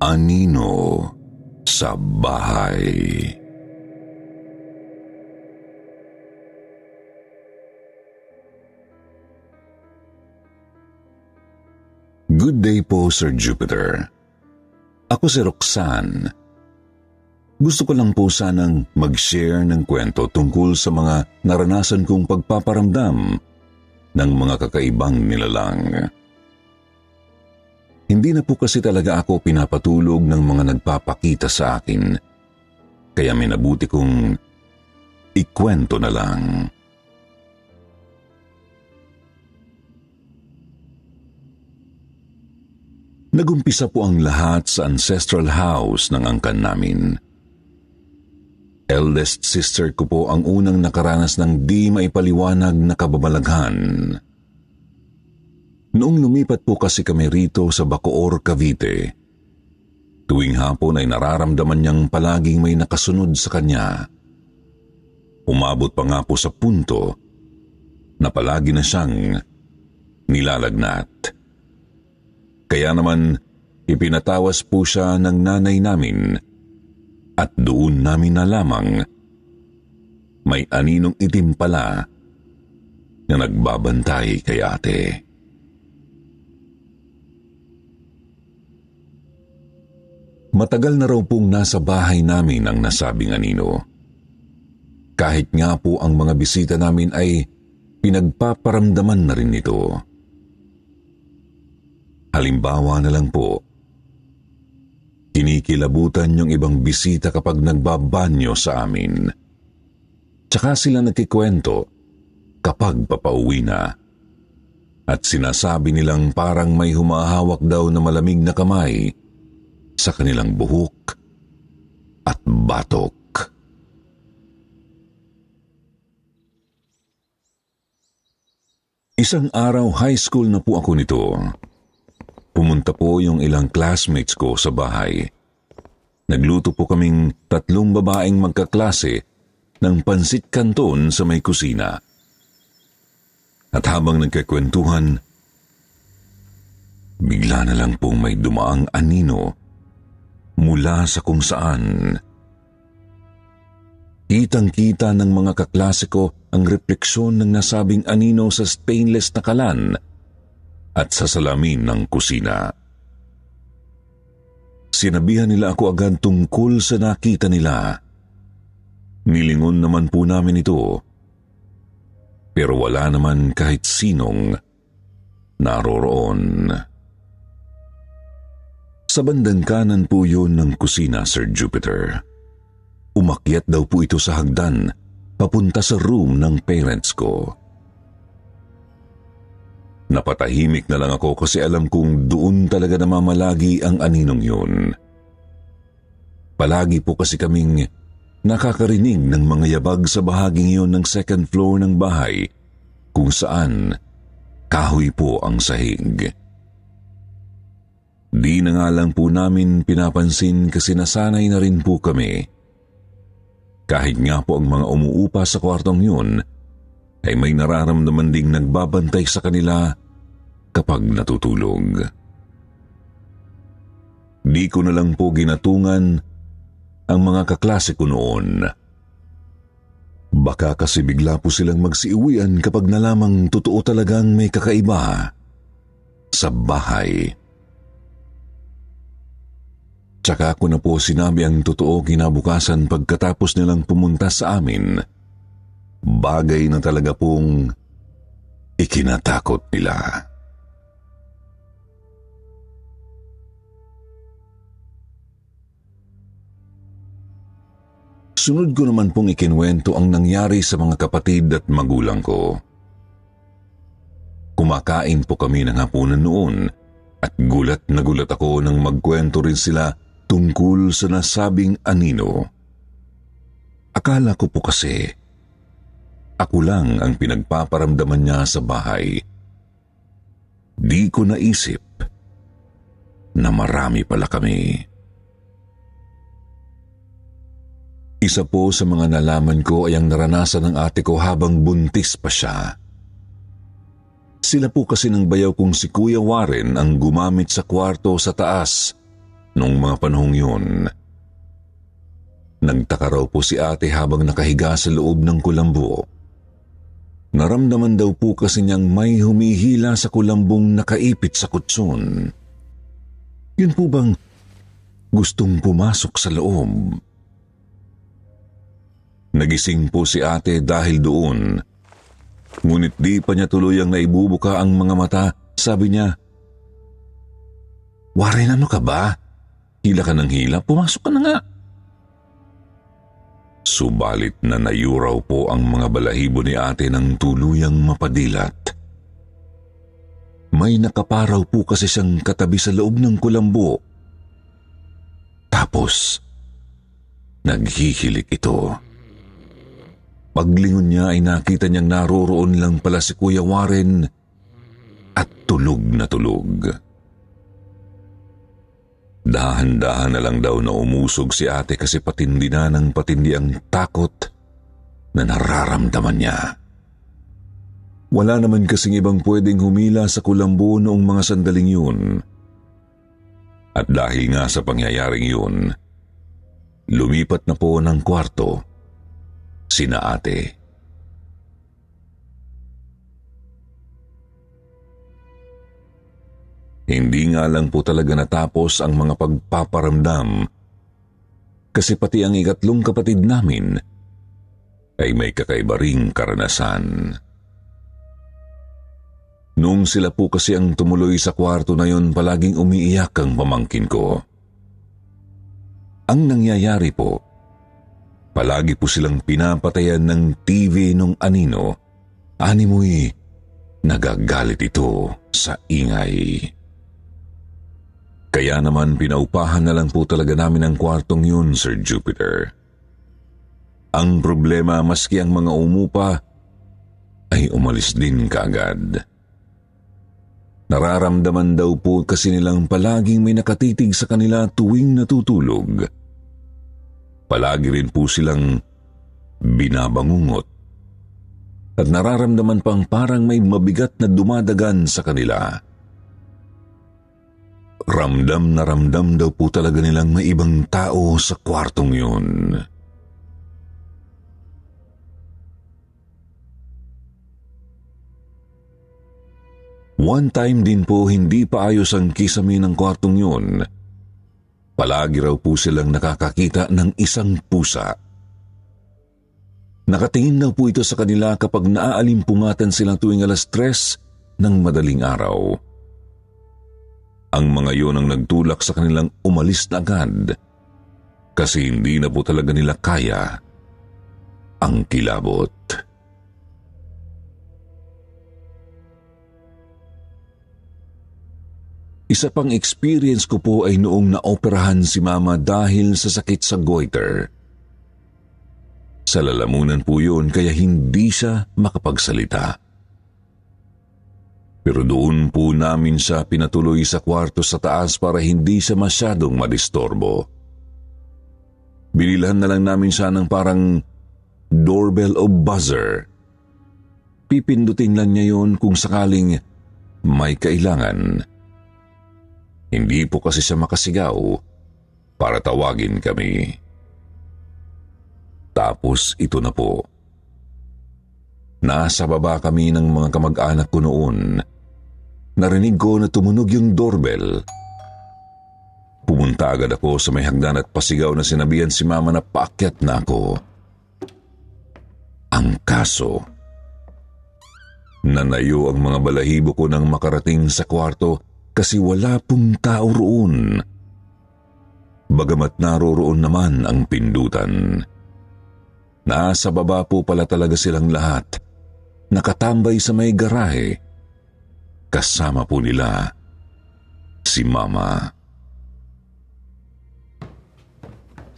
Anino sa bahay. Good day po, Sir Jupiter. Ako si Roxanne. Gusto ko lang po sanang mag-share ng kwento tungkol sa mga naranasan kong pagpaparamdam ng mga kakaibang nilalang. Hindi na po kasi talaga ako pinapatulog ng mga nagpapakita sa akin, kaya minabuti kong ikwento na lang. Nagumpisa po ang lahat sa ancestral house ng angkan namin. Eldest sister ko po ang unang nakaranas ng di maipaliwanag na kababalaghan. Noong lumipat po kasi kami rito sa Bacoor, Cavite, tuwing hapon ay nararamdaman niyang palaging may nakasunod sa kanya. Umabot pa nga po sa punto na palagi na siyang nilalagnat. Kaya naman ipinatawas po siya ng nanay namin at doon namin nalamang may aninong itim pala na nagbabantay kay ate. Matagal na raw pong nasa bahay namin ang nasabing anino. Kahit nga po ang mga bisita namin ay pinagpaparamdaman na rin ito. Halimbawa na lang po, kinikilabutan yung ibang bisita kapag nagbabanyo sa amin. Tsaka sila nagkikwento kapag papauwi na. At sinasabi nilang parang may humahawak daw na malamig na kamay sa kanilang buhok at batok. Isang araw, high school na po ako nito. Pumunta po yung ilang classmates ko sa bahay. Nagluto po kaming 3 babaeng magkaklase ng pansit canton sa may kusina. At habang nagkakwentuhan, bigla na lang pong may dumaang anino mula sa kung saan. Kitang-kita ng mga kaklase ko ang refleksyon ng nasabing anino sa stainless na kalan at sa salamin ng kusina. Sinabihan nila ako agad tungkol sa nakita nila. Nilingon naman po namin ito, pero wala naman kahit sinong naroroon. Sa bandang kanan po yun ng kusina, Sir Jupiter. Umakyat daw po ito sa hagdan, papunta sa room ng parents ko. Napatahimik na lang ako kasi alam kong doon talaga namamalagi ang aninong yun. Palagi po kasi kaming nakakarinig ng mga yabag sa bahaging yun ng second floor ng bahay kung saan kahoy po ang sahig. Di na nga lang po namin pinapansin kasi nasanay na rin po kami. Kahit nga po ang mga umuupa sa kwartong yun ay may nararamdaman ding nagbabantay sa kanila kapag natutulog. Di ko na lang po ginatungan ang mga kaklase ko noon. Baka kasi bigla po silang magsiuwian kapag nalamang totoo talagang may kakaiba sa bahay. Tsaka ko na po sinabi ang totoo kinabukasan pagkatapos nilang pumunta sa amin. Bagay na talaga pong ikinatakot nila. Sunod ko naman pong ikinwento ang nangyari sa mga kapatid at magulang ko. Kumakain po kami ng hapunan noon at gulat na gulat ako nang magkwento rin sila tungkol sa nasabing anino. Akala ko po kasi ako lang ang pinagpaparamdaman niya sa bahay. Di ko naisip na marami pala kami. Isa po sa mga nalaman ko ay ang naranasan ng ate ko habang buntis pa siya. Sila po kasi ng bayaw kong si Kuya Warren ang gumamit sa kwarto sa taas noong mga panahong yun. Nagtaka raw po si ate habang nakahiga sa loob ng kulambo. Naramdaman daw po kasi niyang may humihila sa kulambong nakaipit sa kutson. Yun po bang gustong pumasok sa loob? Nagising po si ate dahil doon. Ngunit di pa niya tuluyang naibubuka ang mga mata. Sabi niya, "Warren, ano ka ba? Hila ka ng hila, pumasok ka na nga." Subalit na nayuraw po ang mga balahibo ni ate ng tuluyang mapadilat. May nakaparaw po kasi siyang katabi sa loob ng kulambo. Tapos, naghihilik ito. Paglingon niya ay nakita niyang naroroon lang pala si Kuya Warren at tulog na tulog. Dahan-dahan na lang daw na umusog si ate kasi patindi na ng patindi ang takot na nararamdaman niya. Wala naman kasing ibang pwedeng humila sa kulambo noong mga sandaling yun. At dahil nga sa pangyayaring yun, lumipat na po ng kwarto sina ate. Hindi nga lang po talaga natapos ang mga pagpaparamdam kasi pati ang ikatlong kapatid namin ay may kakaiba ring karanasan. Noong sila po kasi ang tumuloy sa kwarto na yon, palaging umiiyak ang pamangkin ko. Ang nangyayari po, palagi po silang pinapatayan ng TV nung anino. Animoy, nagagalit ito sa ingay. Kaya naman pinaupahan na lang po talaga namin ang kwartong yun, Sir Jupiter. Ang problema, maski ang mga umupa ay umalis din kaagad. Nararamdaman daw po kasi nilang palaging may nakatitig sa kanila tuwing natutulog. Palagi rin po silang binabangungot at nararamdaman pang parang may mabigat na dumadagan sa kanila. Ramdam na ramdam daw po talaga nilang may ibang tao sa kwartong yun. One time din po hindi pa ayos ang kisame ng kwartong yun. Palagi raw po silang nakakakita ng isang pusa. Nakatingin daw po ito sa kanila kapag naaaalimpungatan sila tuwing 3:00 ng madaling araw. Ang mga yun ang nagtulak sa kanilang umalis na agad kasi hindi na po talaga nila kaya ang kilabot. Isa pang experience ko po ay noong naoperahan si Mama dahil sa sakit sa goiter. Sa lalamunan po yun kaya hindi siya makapagsalita. Pero doon po namin siya pinatuloy sa kwarto sa taas para hindi siya masyadong madistorbo. Binilhan na lang namin siya ng parang doorbell o buzzer. Pipindutin lang niya yun kung sakaling may kailangan. Hindi po kasi siya makasigaw para tawagin kami. Tapos ito na po. Nasa baba kami ng mga kamag-anak ko noon. Narinig ko na tumunog yung doorbell. Pumunta agad ako sa may hagdan at pasigaw na sinabihan si Mama na paakyat na ako. Ang kaso, nanayo ang mga balahibo ko nang makarating sa kwarto kasi wala pong tao roon. Bagamat naroroon naman ang pindutan. Nasa baba po pala talaga silang lahat. Nakatambay sa may garahe. Kasama po nila si Mama.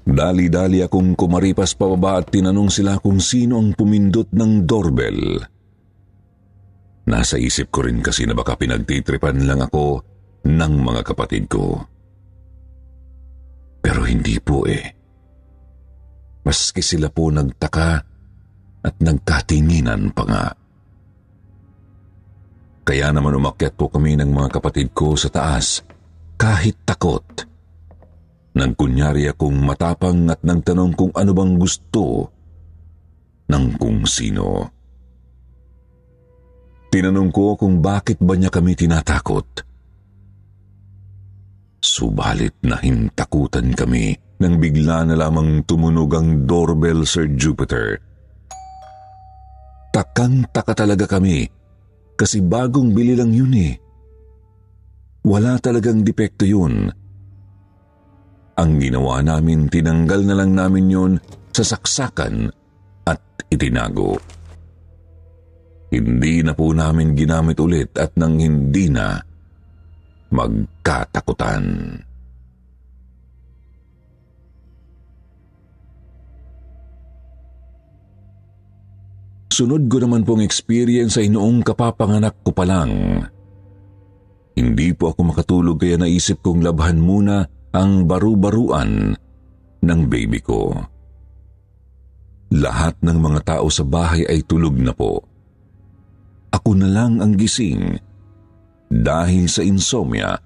Dali-dali akong kumaripas pababa at tinanong sila kung sino ang pumindot ng doorbell. Nasa isip ko rin kasi na baka pinagtitripan lang ako ng mga kapatid ko. Pero hindi po eh. Maski sila po nagtaka at nagkatinginan pa nga. Kaya naman umakyat po kami ng mga kapatid ko sa taas kahit takot Nagkunyari akong matapang at nagtanong kung ano bang gusto ng kung sino. Tinanong ko kung bakit ba niya kami tinatakot. Subalit nahintakutan kami nang bigla na lamang tumunog ang doorbell, Sir Jupiter. Takang-taka talaga kami kasi bagong bili lang yun eh. Wala talagang depekto yun. Ang ginawa namin, tinanggal na lang namin yun sa saksakan at itinago. Hindi na po namin ginamit ulit at nang hindi na magkatakutan. Sunod ko naman pong experience ay noong kapapanganak ko pa lang. Hindi po ako makatulog kaya naisip kong labhan muna ang baru-baruan ng baby ko. Lahat ng mga tao sa bahay ay tulog na po. Ako na lang ang gising dahil sa insomnia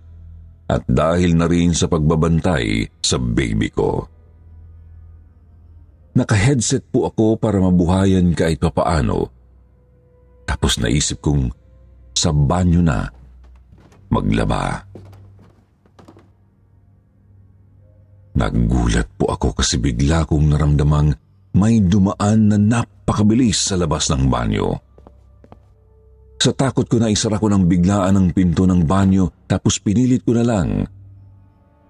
at dahil na rin sa pagbabantay sa baby ko. Naka-headset po ako para mabuhayan kahit papaano. Tapos naisip kong sa banyo na maglaba. Nagulat po ako kasi bigla kong naramdamang may dumaan na napakabilis sa labas ng banyo. Sa takot ko na isara ko ng biglaan ang pinto ng banyo tapos pinilit ko na lang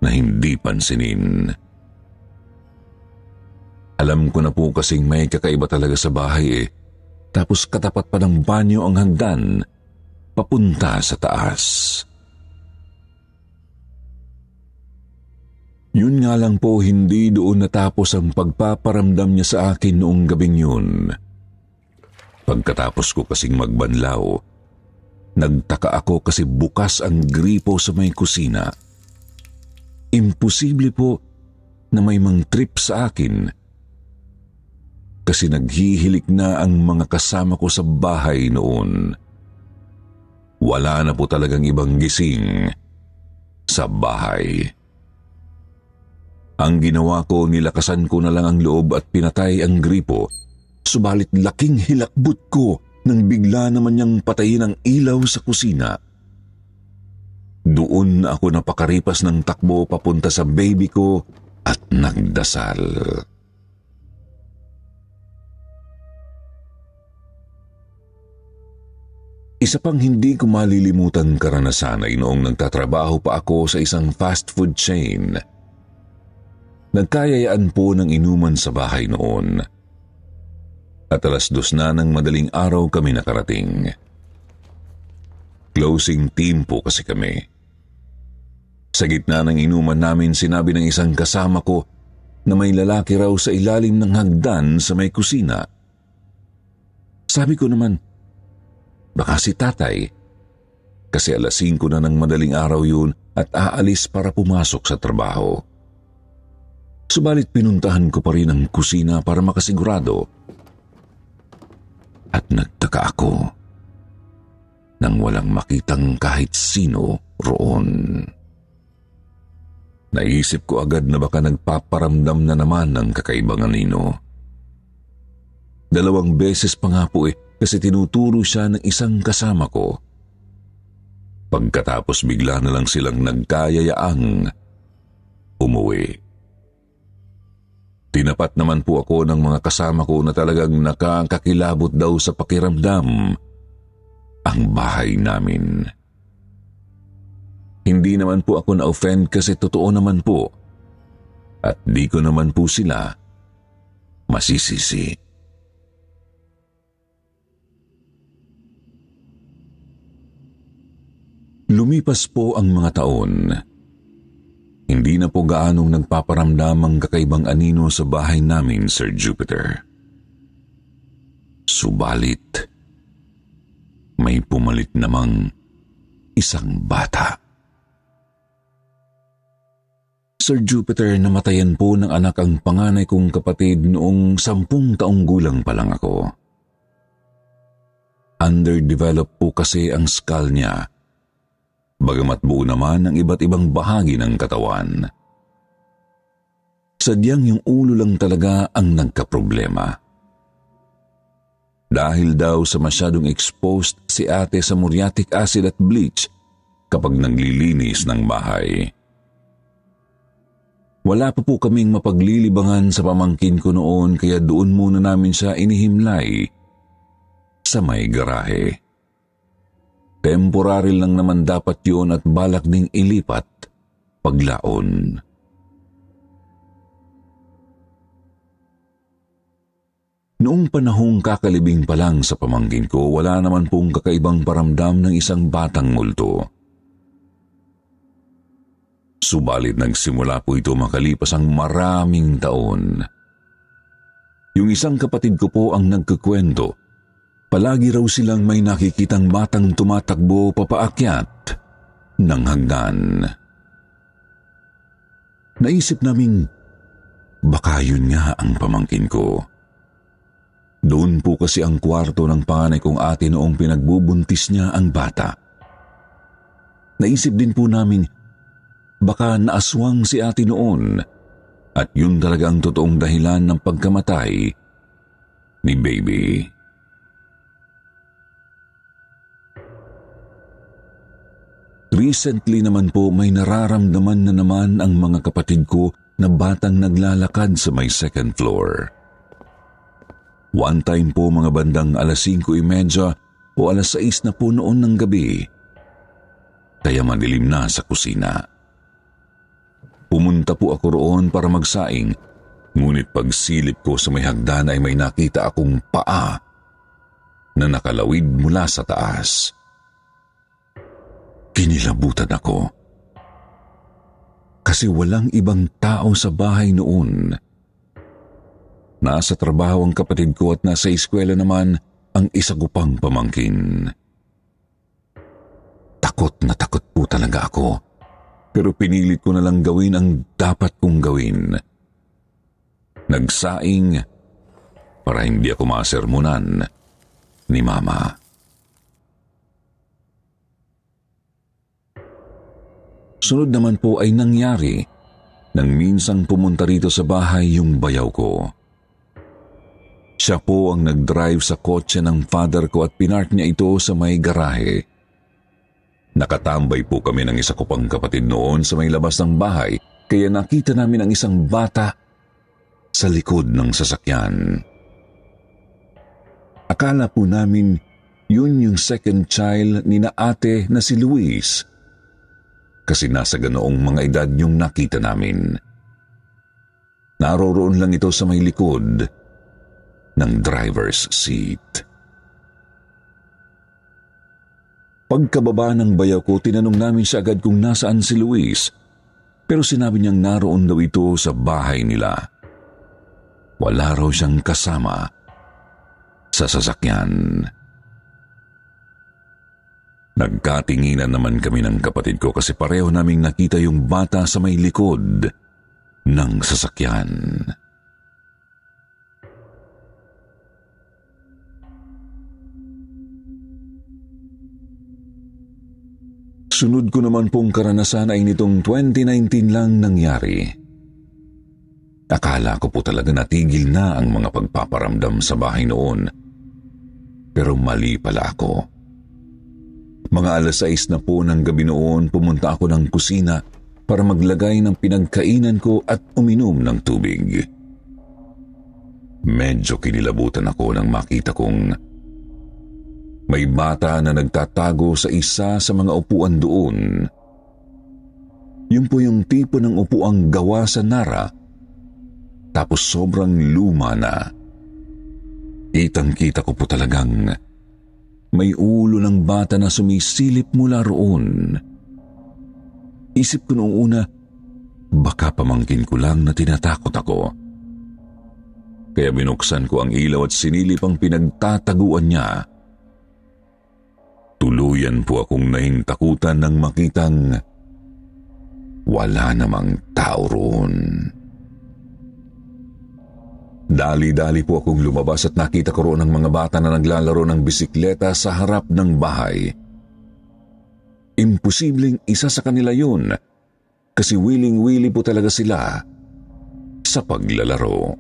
na hindi pansinin. Alam ko na po kasing may kakaiba talaga sa bahay eh. Tapos katapat pa ng banyo ang hagdan papunta sa taas. Yun nga lang po, hindi doon natapos ang pagpaparamdam niya sa akin noong gabing yun. Pagkatapos ko kasing magbanlaw, nagtaka ako kasi bukas ang gripo sa may kusina. Imposible po na may mang trip sa akin kasi naghihilik na ang mga kasama ko sa bahay noon. Wala na po talagang ibang gising sa bahay. Ang ginawa ko, nilakasan ko na lang ang loob at pinatay ang gripo. Subalit laking hilakbot ko nang bigla naman niyang patayin ang ilaw sa kusina. Doon ako napakaripas ng takbo papunta sa baby ko at nagdasal. Isa pang hindi ko malilimutan karanasan ay noong nagtatrabaho pa ako sa isang fast food chain. Nagkayayaan po ng inuman sa bahay noon. At 2:00 na ng madaling araw kami nakarating. Closing team po kasi kami. Sa gitna ng inuman namin, sinabi ng isang kasama ko na may lalaki raw sa ilalim ng hagdan sa may kusina. Sabi ko naman, baka si tatay, kasi 5:00 na ng madaling araw yun at aalis para pumasok sa trabaho. Subalit pinuntahan ko pa rin ang kusina para makasigurado. At nagtaka ako nang walang makitang kahit sino roon. Naisip ko agad na baka nagpaparamdam na naman ng kakaibang anino. 2 beses pa nga po kasi tinuturo siya ng isang kasama ko. Pagkatapos bigla na lang silang nagkayayaang umuwi. Tinapat naman po ako ng mga kasama ko na talagang nakakakilabot daw sa pakiramdam ang bahay namin. Hindi naman po ako na-offend kasi totoo naman po at di ko naman po sila masisisi. Lumipas po ang mga taon. Hindi na po gaanong nagpaparamdam ang kakaibang anino sa bahay namin, Sir Jupiter. Subalit, may pumalit namang isang bata. Sir Jupiter, namatayan po ng anak ang panganay kong kapatid noong 10 taong gulang pa lang ako. Underdeveloped po kasi ang skull niya. Bagamat buo naman ang iba't ibang bahagi ng katawan. Sadyang yung ulo lang talaga ang nagkaproblema. Dahil daw sa masyadong exposed si ate sa muriatic acid at bleach kapag naglilinis ng bahay. Wala pa po kaming mapaglilibangan sa pamangkin ko noon kaya doon muna namin siya inihimlay sa may garahe. Temporary lang naman dapat yun at balak ding ilipat paglaon. Noong panahong kakalibing pa lang sa pamangkin ko, wala naman pong kakaibang paramdam ng isang batang multo. Subalit nagsimula po ito makalipas ang maraming taon. Yung isang kapatid ko po ang nagkukwento. Palagi raw silang may nakikitang batang tumatakbo papaakyat ng hagdan. Naisip naming baka yun nga ang pamangkin ko. Doon po kasi ang kwarto ng panganay kong ate noong pinagbubuntis niya ang bata. Naisip din po namin baka naaswang si ate noon at yun talaga ang totoong dahilan ng pagkamatay ni baby. Recently naman po may nararamdaman na naman ang mga kapatid ko na batang naglalakad sa may second floor. One time po mga bandang 5:30 o 6 na po noon ng gabi, kaya madilim na sa kusina. Pumunta po ako roon para magsaing, ngunit pagsilip ko sa may hagdan ay may nakita akong paa na nakalawid mula sa taas. Kinilabutan ako. Kasi walang ibang tao sa bahay noon. Nasa trabaho ang kapatid ko at nasa eskwela naman ang isa ko pang pamangkin. Takot na takot po talaga ako. Pero pinilit ko na lang gawin ang dapat kong gawin. Nagsaing para hindi ako masermonan ni Mama. Sunod naman po ay nangyari nang minsang pumunta rito sa bahay yung bayaw ko. Siya po ang nag-drive sa kotse ng father ko at pinark niya ito sa may garahe. Nakatambay po kami ng isa ko pang kapatid noon sa may labas ng bahay kaya nakita namin ang isang bata sa likod ng sasakyan. Akala po namin yun yung second child ni na ate na si Luis kasi nasa ganoong mga edad yung nakita namin. Naroroon lang ito sa may likod ng driver's seat. Pagkababa ng bayaw ko, tinanong namin siya agad kung nasaan si Luis, pero sinabi niyang naroon daw ito sa bahay nila. Wala raw siyang kasama sa sasakyan. Nagkatinginan naman kami ng kapatid ko kasi pareho naming nakita yung bata sa may likod ng sasakyan. Sunod ko naman pong karanasan ay nitong 2019 lang nangyari. Akala ko po talaga natigil na ang mga pagpaparamdam sa bahay noon. Pero mali pala ako. Mga 6:00 na po ng gabi noon, pumunta ako ng kusina para maglagay ng pinagkainan ko at uminom ng tubig. Medyo kinilabutan ako nang makita kong may bata na nagtatago sa isa sa mga upuan doon. Yun po yung tipo ng upuang gawa sa nara, tapos sobrang luma na. Kitang-kita ko po talagang may ulo ng bata na sumisilip mula roon. Isip ko noong una, baka pamangkin ko lang na tinatakot ako. Kaya binuksan ko ang ilaw at sinilip ang pinagtataguan niya. Tuluyan po akong nahintakutan nang makitang wala namang tao roon. Dali-dali po akong lumabas at nakita ko roon ang mga bata na naglalaro ng bisikleta sa harap ng bahay. Imposibleng isa sa kanila yun kasi wiling-wili po talaga sila sa paglalaro.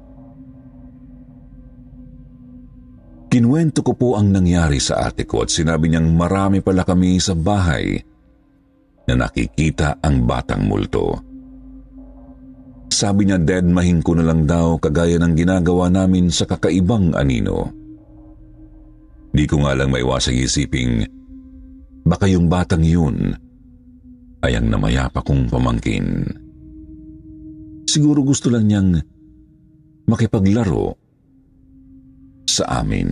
Kinuwento ko po ang nangyari sa ate ko at sinabi niyang marami pala kami sa bahay na nakikita ang batang multo. Sabi niya deadmahin ko na lang daw kagaya ng ginagawa namin sa kakaibang anino. Di ko nga lang maiwasang isiping baka yung batang yun ay ang namayapa kong pamangkin. Siguro gusto lang niyang makipaglaro sa amin.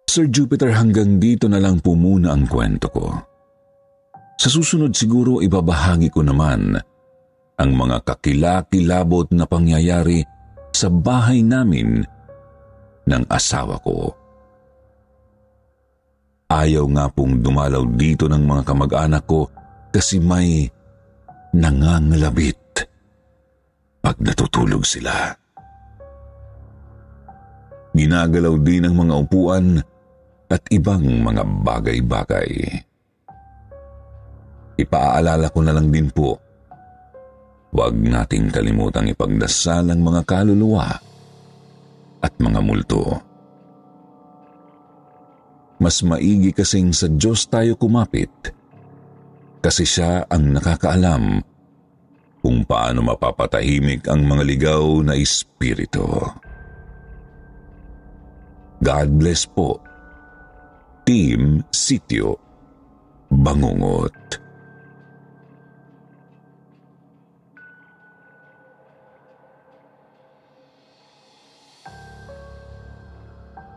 Sir Jupiter, hanggang dito na lang po muna ang kwento ko. Sa susunod siguro ibabahagi ko naman ang mga kakilakilabot na pangyayari sa bahay namin ng asawa ko. Ayaw nga pong dumalaw dito ng mga kamag-anak ko kasi may nangangalabit pag natutulog sila. Ginagalaw din ang mga upuan at ibang mga bagay-bagay. Ipaalala ko na lang din po, huwag nating kalimutang ipagdasal ang mga kaluluwa at mga multo. Mas maigi kasing sa Diyos tayo kumapit kasi siya ang nakakaalam kung paano mapapatahimik ang mga ligaw na espiritu. God bless po. Team Sitio Bangungot.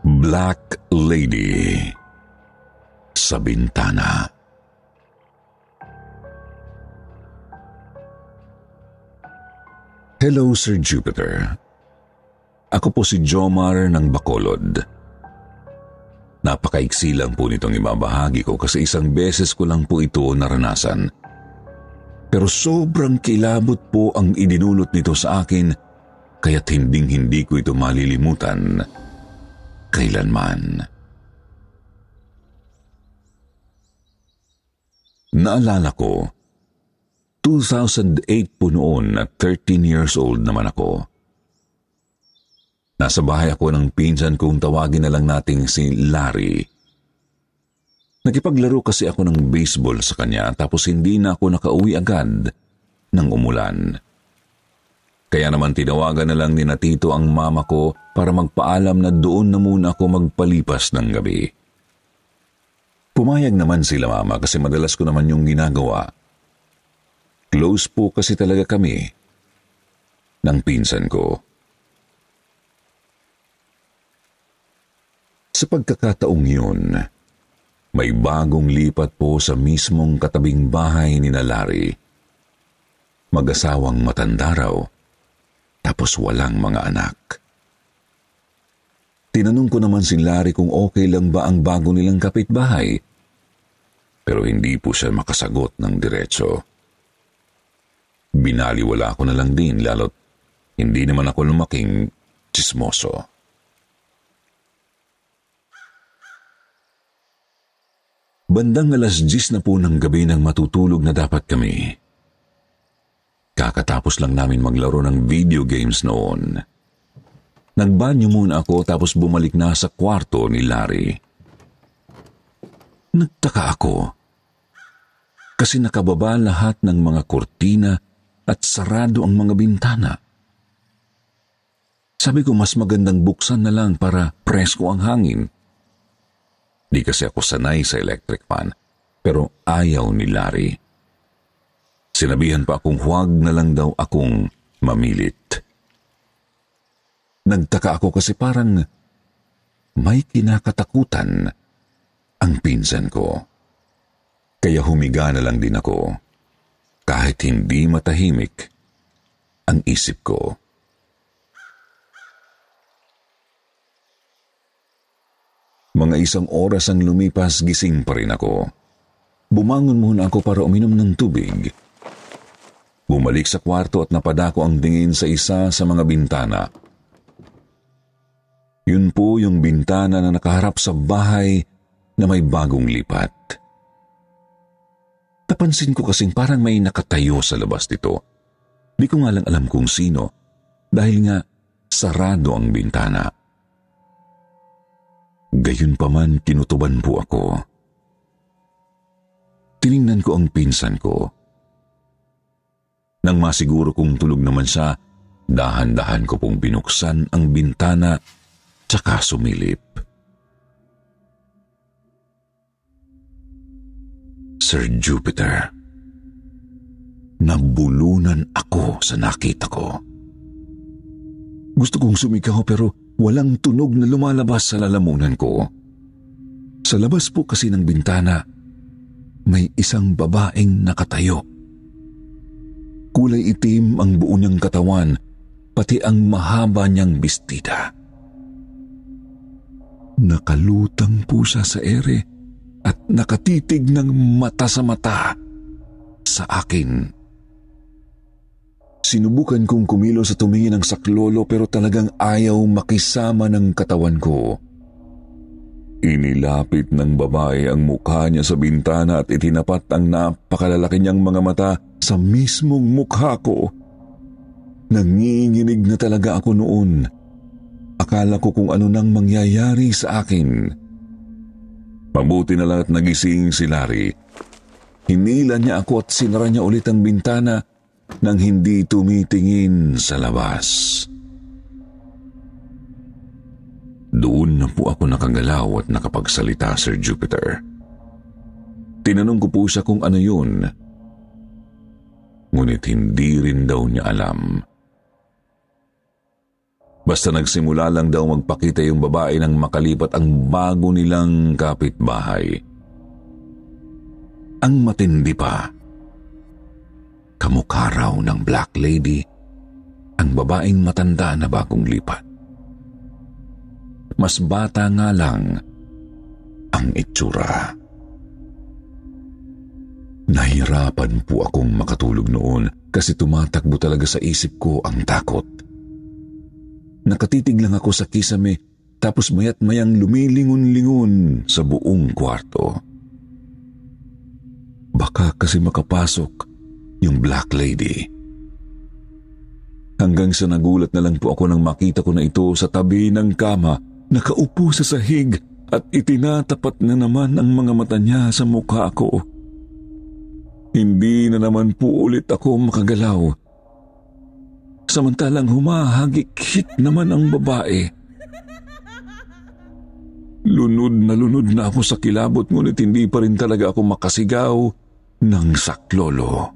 Black Lady sa bintana. Hello, Sir Jupiter. Ako po si Jomar ng Bacolod. Napakaiksi lang po nitong ibabahagi ko kasi isang beses ko lang po ito naranasan. Pero sobrang kilabot po ang idinulot nito sa akin kaya't hinding-hindi ko ito malilimutan kailanman. Naalala ko, 2008 po noon at 13 years old naman ako. Nasa bahay ako ng pinsan kong tawagin na lang nating si Larry. Nakipaglaro kasi ako ng baseball sa kanya tapos hindi na ako nakauwi agad ng umulan. Kaya naman tinawagan na lang ni na Tito ang mama ko para magpaalam na doon na muna ako magpalipas ng gabi. Pumayag naman sila mama kasi madalas ko naman yung ginagawa. Close po kasi talaga kami ng pinsan ko. Sa pagkakataong yun, may bagong lipat po sa mismong katabing bahay ni na Larry. Mag-asawang matanda raw, tapos walang mga anak. Tinanong ko naman si Larry kung okay lang ba ang bago nilang kapitbahay, pero hindi po siya makasagot ng diretso. Binaliwala ko na lang din lalo't hindi naman ako lumaking tsismoso. Bandang 10:00 na po ng gabi nang matutulog na dapat kami. Kakatapos lang namin maglaro ng video games noon. Nagbanyo muna ako tapos bumalik na sa kwarto ni Larry. Nagtaka ako kasi nakababa lahat ng mga kurtina at sarado ang mga bintana. Sabi ko mas magandang buksan na lang para presko ang hangin. Di kasi ako sanay sa electric fan, pero ayaw ni Larry. Sinabihan pa akong huwag na lang daw akong mamilit. Nagtaka ako kasi parang may kinakatakutan ang pinsan ko. Kaya humiga na lang din ako, kahit hindi matahimik ang isip ko. Mga 1 oras ang lumipas, gising pa rin ako. Bumangon muna ako para uminom ng tubig. Bumalik sa kwarto at napadako ang tingin sa isa sa mga bintana. Yun po yung bintana na nakaharap sa bahay na may bagong lipat. Napansin ko kasing parang may nakatayo sa labas nito. Di ko nga lang alam kung sino dahil nga sarado ang bintana. Gayunpaman kinutuban po ako. Tiningnan ko ang pinsan ko. Nang masiguro kong tulog naman siya, dahan-dahan ko pong binuksan ang bintana tsaka sumilip. Sir Jupiter, nabulunan ako sa nakita ko. Gusto kong sumigaw pero walang tunog na lumalabas sa lalamunan ko. Sa labas po kasi ng bintana, may isang babaeng nakatayo. Kulay itim ang buo niyang katawan, pati ang mahaba niyang bestida. Nakalutang po siya sa ere at nakatitig ng mata sa mata sa akin. Sinubukan kong kumilos at tumingin ng saklolo pero talagang ayaw makisama ng katawan ko. Inilapit ng babae ang mukha niya sa bintana at itinapat ang napakalalaki niyang mga mata sa mismong mukha ko. Nanginginig na talaga ako noon. Akala ko kung ano nang mangyayari sa akin. Mabuti na lang at nagising si Larry. Hinila niya ako at sinara niya ulit ang bintana nang hindi tumitingin sa labas. Doon na po ako nakagalaw at nakapagsalita, Sir Jupiter. Tinanong ko po siya kung ano yun. Ngunit hindi rin daw niya alam. Basta nagsimula lang daw magpakita yung babae nang makalipat ang bago nilang kapitbahay. Ang matindi pa, kamukha raw ng Black Lady ang babaeng matanda na bagong lipat. Mas bata nga lang ang itsura. Nahirapan po akong makatulog noon kasi tumatakbo talaga sa isip ko ang takot. Nakatitig lang ako sa kisame tapos mayat mayang lumilingon-lingon sa buong kwarto. Baka kasi makapasok yung Black Lady. Hanggang sa nagulat na lang po ako nang makita ko na ito sa tabi ng kama, nakaupo sa sahig at itinatapat na naman ang mga mata niya sa mukha ko. Hindi na naman po ulit ako makagalaw. Samantalang humahagik-hik naman ang babae. Lunod na ako sa kilabot ngunit hindi pa rin talaga ako makasigaw ng saklolo.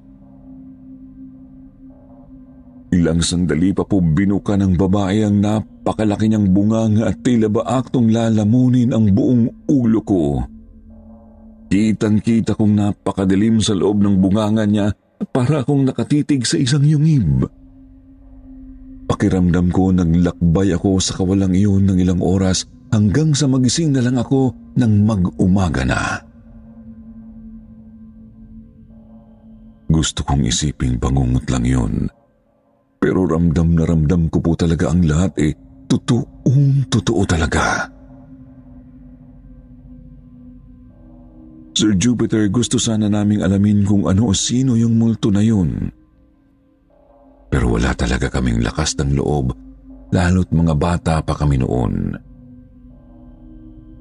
Ilang sandali pa po binuka ng babae ang napakalaki niyang bunganga at tila ba aktong lalamunin ang buong ulo ko. Kitang-kita kong napakadilim sa loob ng bunganga niya at para akong nakatitig sa isang yungib. Pakiramdam ko naglakbay ako sa kawalang iyon ng ilang oras hanggang sa magising na lang ako ng mag-umaga na. Gusto kong isiping bangungot lang yun. Pero ramdam na ramdam ko po talaga ang lahat totoo talaga. Sir Jupiter, gusto sana naming alamin kung ano o sino yung multo na yun. Pero wala talaga kaming lakas ng loob, lalo't mga bata pa kami noon.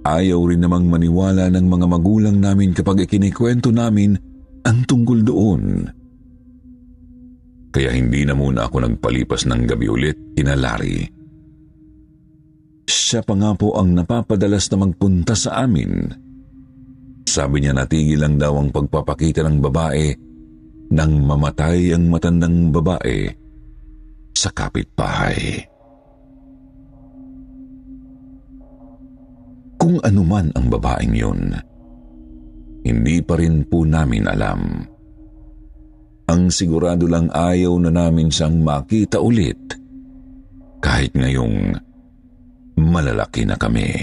Ayaw rin namang maniwala ng mga magulang namin kapag ikinikwento namin ang tungkol doon. Kaya hindi na muna ako nagpalipas ng gabi ulit kina Larry. Siya pa nga po ang napapadalas na magpunta sa amin. Sabi niya natigil lang daw ang pagpapakita ng babae nang mamatay ang matandang babae sa kapitbahay. Kung ano man ang babaeng yun, hindi pa rin po namin alam. Ang sigurado lang ayaw na namin siyang makita ulit kahit ngayong malalaki na kami.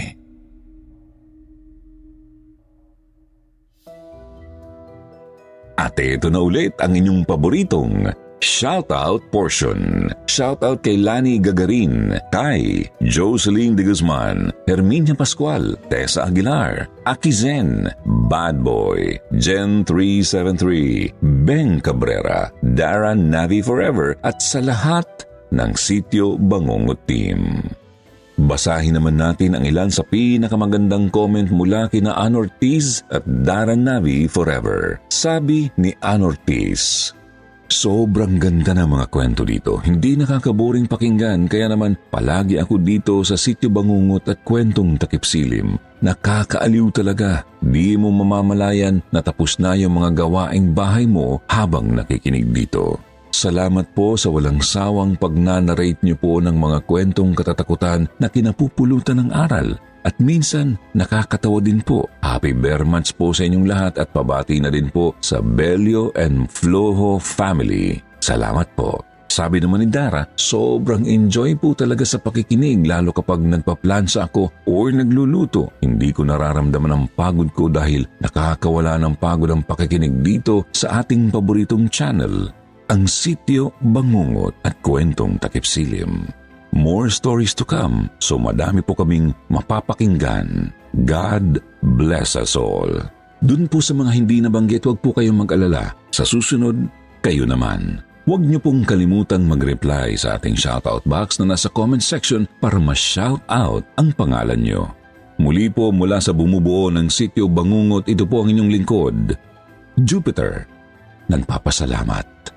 At ito na ulit ang inyong paboritong Shoutout portion. Shoutout kay Lani Gagarin, kay Jocelyn de Guzman, Herminia Pascual, Tessa Aguilar, Aki Zen, Bad Boy, Gen 373, Ben Cabrera, Dara Navi Forever at sa lahat ng Sitio Bangungot Team. Basahin naman natin ang ilan sa pinakamagandang comment mula kina Ann Ortiz at Dara Navi Forever. Sabi ni Ann Ortiz, sobrang ganda ng mga kwento dito. Hindi nakakaboring pakinggan kaya naman palagi ako dito sa Sitio Bangungot at Kwentong Takip Silim. Nakakaaliw talaga. Di mo mamamalayan na tapos na yung mga gawaing bahay mo habang nakikinig dito. Salamat po sa walang sawang pagnanarrate niyo po ng mga kwentong katatakutan na kinapupulutan ng aral at minsan nakakatawa din po. Happy Bear Months po sa inyong lahat at pabati na din po sa Belio and Flojo family. Salamat po. Sabi naman ni Dara, sobrang enjoy po talaga sa pakikinig lalo kapag nagpaplansa ako or nagluluto. Hindi ko nararamdaman ang pagod ko dahil nakakawala ng pagod ang pakikinig dito sa ating paboritong channel, ang Sitio Bangungot at Kwentong Takip Silim. More stories to come, so madami po kaming mapapakinggan. God bless us all. Dun po sa mga hindi nabanggit, huwag po kayong mag-alala. Sa susunod, kayo naman. Huwag niyo pong kalimutang mag-reply sa ating shoutout box na nasa comment section para ma-shoutout ang pangalan niyo. Muli po mula sa bumubuo ng Sitio Bangungot, ito po ang inyong lingkod, Jupiter. Nagpapasalamat.